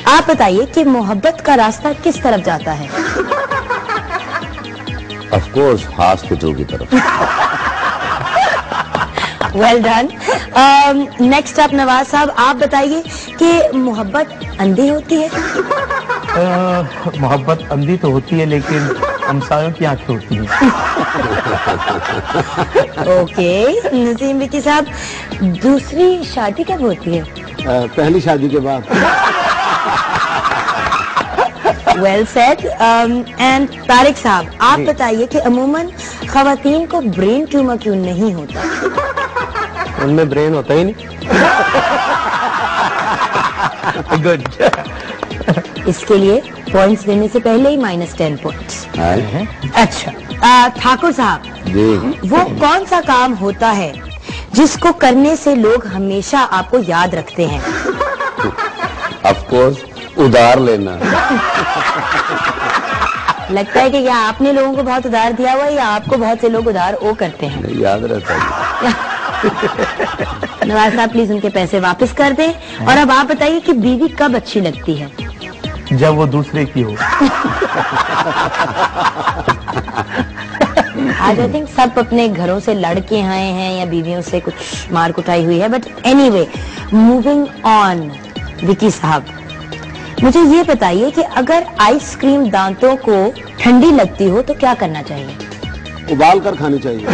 आप बताइए कि मोहब्बत का रास्ता किस तरफ जाता है? ऑफ कोर्स हॉस्पिटल की तरफ। Well done. Next up Nawaz साहब, आप बताइए कि मोहब्बत अंधी होती है? मोहब्बत अंधी तो होती है, लेकिन हमसायों की आंखें होती हैं। ओके। नसीम विकी साहब, दूसरी शादी कब होती है? पहली शादी के बाद। Well said. एंड तारिक साहब, आप बताइए कि अमूमन खवातीन को ब्रेन ट्यूमर क्यों नहीं होता? उनमें ब्रेन होता ही नहीं। गुड। इसके लिए पॉइंट्स देने से पहले ही -10 पॉइंट्स। अच्छा, ठाकुर साहब, वो कौन सा काम होता है जिसको करने से लोग हमेशा आपको याद रखते हैं? ऑफ कोर्स उधार लेना। लगता है कि या आपने लोगों को बहुत उधार दिया हुआ है या आपको बहुत से लोग उधार ओ करते हैं। याद रहता है। नवाज साहब, प्लीज उनके पैसे वापस कर दें। और अब आप बताइए कि बीवी कब अच्छी लगती है? जब वो दूसरे की हो। आज आई थिंक सब अपने घरों से लड़के आए हैं या बीवियों से कुछ मार कुटाई हुई है। But anyway, moving on. Vicky साहब, मुझे ये बताइए कि अगर आइसक्रीम दांतों को ठंडी लगती हो तो क्या करना चाहिए? उबाल कर खानी चाहिए।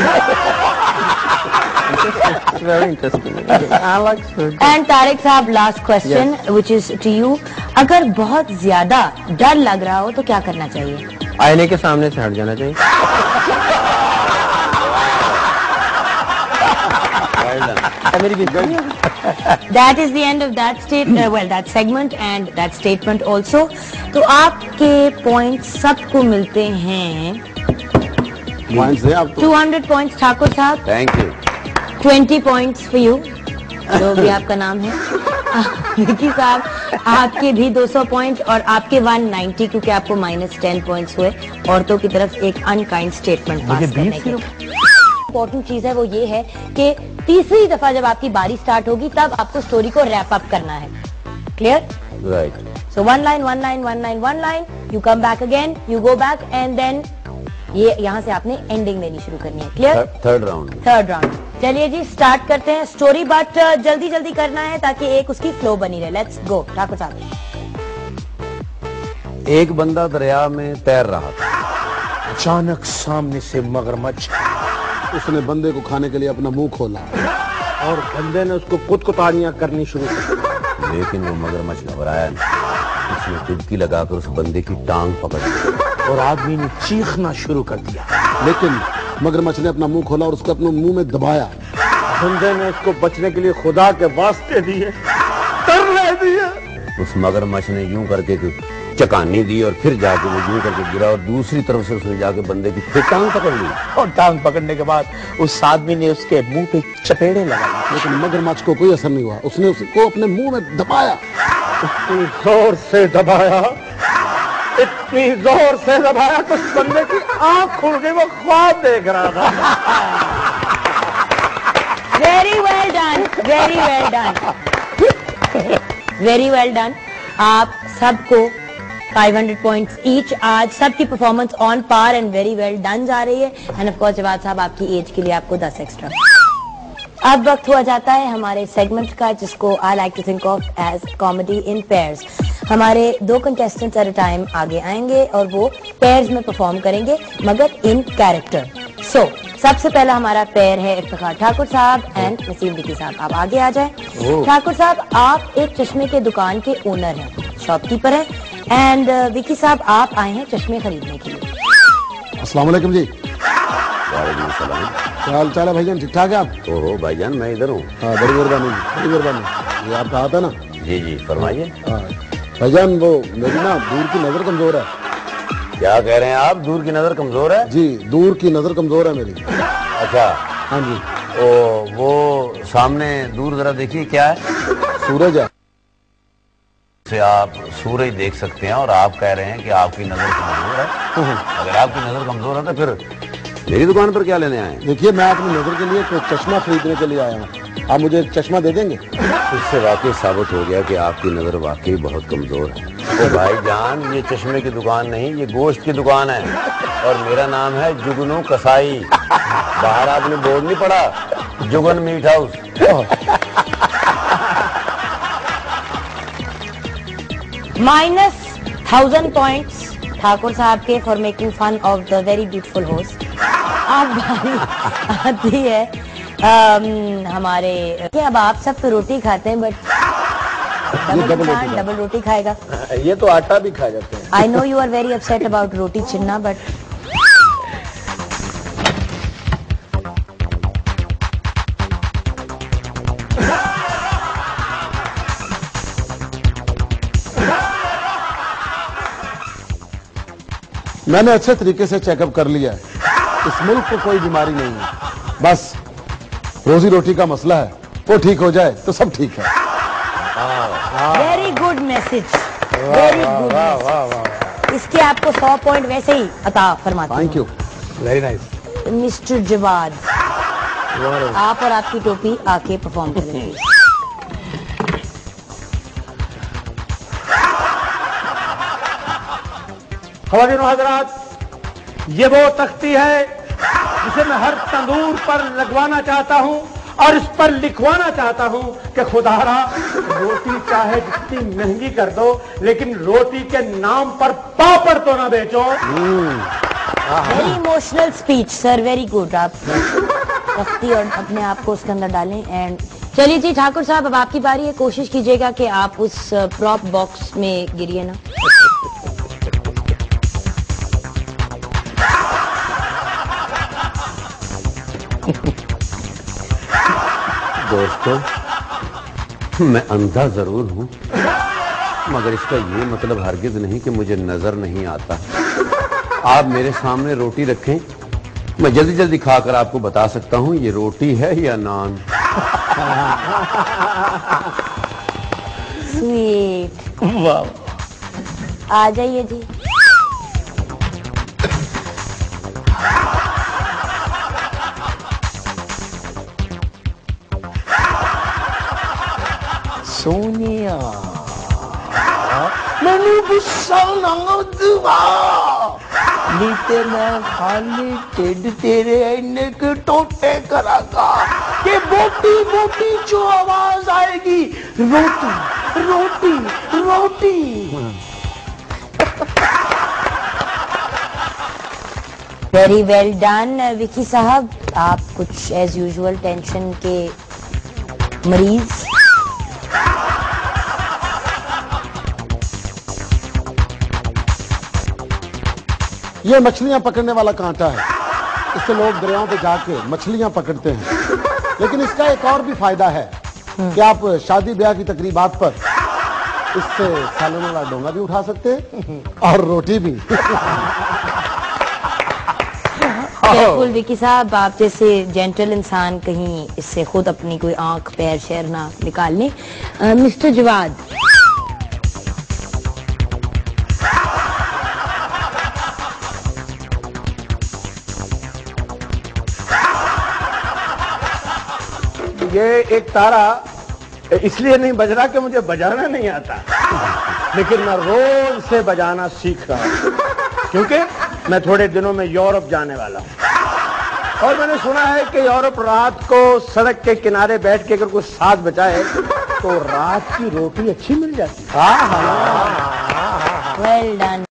एंड तारिक साहब, last question which is to you. अगर बहुत ज्यादा डर लग रहा हो तो क्या करना चाहिए? आईने के सामने से हट जाना चाहिए। That is the end of that that segment and that statement also. तो आपके पॉइंट सबको मिलते हैं। पॉइंट्स है आप 200 पॉइंट्स ठाकुर साहब। Thank you. 20 points for you, जो भी आपका नाम है। विकी साहब, आपके भी 200 पॉइंट्स और आपके 190, क्योंकि आपको -10 पॉइंट्स हुए औरतों की तरफ एक अनकाइंड स्टेटमेंट पास करने के। इम्पोर्टेंट चीज है वो ये है कि तीसरी दफा जब आपकी बारी स्टार्ट होगी तब आपको स्टोरी को रैप अप करना है। Clear? Right. So one line, you come back again, you go back and then ये यहाँ से आपने एंडिंग देनी शुरू करनी है। क्लियर? Third round. चलिए जी, स्टार्ट करते हैं स्टोरी, बट जल्दी जल्दी करना है ताकि एक उसकी फ्लो बनी रहे। लेट्स गो ठाकुर साहब। एक बंदा दरिया में तैर रहा था। अचानक सामने से मगरमच्छ। उसने बंदे को खाने के लिए अपना मुंह खोला और बंदे ने उसको कुतकुतानियां करनी शुरू की। लेकिन वो मगरमच्छ घबराया नहीं। उसने डुबकी लगाकर उस बंदे की टांग पकड़ ली और आदमी ने चीखना शुरू कर दिया। लेकिन मगरमच्छ ने अपना मुंह खोला और उसको अपने मुंह में दबाया। बंदे ने उसको बचने के लिए खुदा के वास्ते दिए, तरले दिए। उस मगरमच्छ ने यूं करके चकानी दी और फिर जाके वो यूं करके गिरा और दूसरी तरफ से उसने जाके बंदे की फिर टांग पकड़ ली। और टांग पकड़ने के बाद उस आदमी ने उसके मुंह पे चपेड़े लगाए, लेकिन मगरमच्छ को कोई असर नहीं हुआ। उसने उसको अपने मुंह में दबाया, इतनी जोर से दबाया कि उस बंदे की आंख खुल गई। वो ख्वाब देख रहा था। Very well done, very well done, very well done. आप सबको 500 पॉइंट्स ईच। आज सबकी performance on par and very well done जा रही है। एंड ऑफ कोर्स जवाद साहब, आपकी एज के लिए आपको 10 एक्स्ट्रा। अब वक्त हुआ जाता है हमारे सेगमेंट का, जिसको I like to think of as comedy in pairs. हमारे 2 कंटेस्टेंट्स एट अ टाइम आगे आएंगे और वो पेयर्स में परफॉर्म करेंगे, मगर इन कैरेक्टर। सो सबसे पहला हमारा पेयर है इफ्तिखार ठाकुर साहब एंड नसीम विकी साहब। आप आगे आ जाएं। ठाकुर साहब, आप एक चश्मे के दुकान के ओनर हैं, शॉपकीपर हैं, एंड विकी साहब आप आए हैं चश्मे खरीदने के लिए। अस्सलाम वालेकुम जी। वालेकुम सलाम। क्या हाल चाल है भाईजान? ठीक ठाक है आप? ओहो भाईजान, मैं इधर हूँ। हाँ, बड़ी मेहरबानी, बड़ी मेहरबानी। ये आपका हाथ है ना? जी जी, फरमाइए। हाँ भाईजान, वो मेरी ना दूर की नजर कमजोर है। क्या कह रहे हैं आप? दूर की नजर कमजोर है? जी, दूर की नजर कमजोर है मेरी। अच्छा। हाँ जी। वो सामने दूर जरा देखिए, क्या है? सूरज है। से आप सूरज देख सकते हैं और आप कह रहे हैं कि आपकी नजर कमजोर है। अगर आपकी नजर कमजोर है तो फिर मेरी दुकान पर क्या लेने आए हैं? देखिए, मैं अपनी नजर के लिए कोई चश्मा खरीदने के लिए आया हूँ। आप मुझे एक चश्मा दे देंगे? इससे वाकई साबित हो गया कि आपकी नजर वाकई बहुत कमजोर है। ओ भाईजान, ये चश्मे की दुकान नहीं, ये गोश्त की दुकान है और मेरा नाम है जुगनू कसाई। बाहर आपने बोर्ड नहीं पड़ा, Jugan meat house. -1000 points Thakur साहब के for making fun of the very beautiful host. अब बारी आती है हमारे कि अब आप सब तो रोटी खाते हैं, बट डबल रोटी खाएगा। ये तो आटा भी खा जाते हैं। I know you are very upset about रोटी चिन्ना, बट मैंने अच्छे तरीके से चेकअप कर लिया है। इस मुल्क को कोई बीमारी नहीं है, बस रोजी रोटी का मसला है। वो ठीक हो जाए तो सब ठीक है। Very good message, very good. इसके आपको 100 पॉइंट वैसे ही अता फरमाते हैं। Thank you, very nice. Mister Jawad, आप और आपकी टोपी आके परफॉर्म करेंगे। ख़वातीन व हज़रात, ये वो तख्ती है जिसे मैं हर तंदूर पर लगवाना चाहता हूं और इस पर लिखवाना चाहता हूं कि खुदारा रोटी चाहे जितनी महंगी कर दो, लेकिन रोटी के नाम पर पापड़ तो ना बेचो। Very emotional speech sir, very good. आप तख्ती और अपने आप को उसके अंदर डालें। एंड चलिए जी ठाकुर साहब, अब आपकी बारी है। कोशिश कीजिएगा कि आप उस प्रॉप बॉक्स में गिरिए ना। दोस्तों, मैं अंधा जरूर हूं, मगर इसका ये मतलब हरगिज नहीं कि मुझे नजर नहीं आता। आप मेरे सामने रोटी रखें, मैं जल्दी जल्दी खाकर आपको बता सकता हूं ये रोटी है या नान। स्वीट, वाह। आ जाइए जी। सोनिया, मैंने गुस्सा ना दुआ नीते मैं खाली टिड तेरे इन्ने के टोटे करागा कि मोटी मोटी जो आवाज आएगी, रोटी रोटी रोटी। वेरी वेल डन विकी साहब। आप कुछ एज यूजुअल टेंशन के मरीज। ये मछलियां पकड़ने वाला कांटा है। इससे लोग दरियाओं पे जाके मछलियां पकड़ते हैं। लेकिन इसका एक और भी फायदा है कि आप शादी ब्याह की तकरीबात पर इससे सालन वाला डोंगा भी उठा सकते हैं और रोटी भी। बिल्कुल विकी साहब, आप जैसे जेंटल इंसान कहीं इससे खुद अपनी कोई आंख पैर शहर ना निकाल लें। मिस्टर जवाद, ये एक तारा इसलिए नहीं बज रहा कि मुझे बजाना नहीं आता, लेकिन मैं रोज से बजाना सीख रहा हूं, क्योंकि मैं थोड़े दिनों में यूरोप जाने वाला हूं। और मैंने सुना है कि यूरोप रात को सड़क के किनारे बैठ के अगर कुछ साज बजाए तो रात की रोटी अच्छी मिल जाती है। Well done.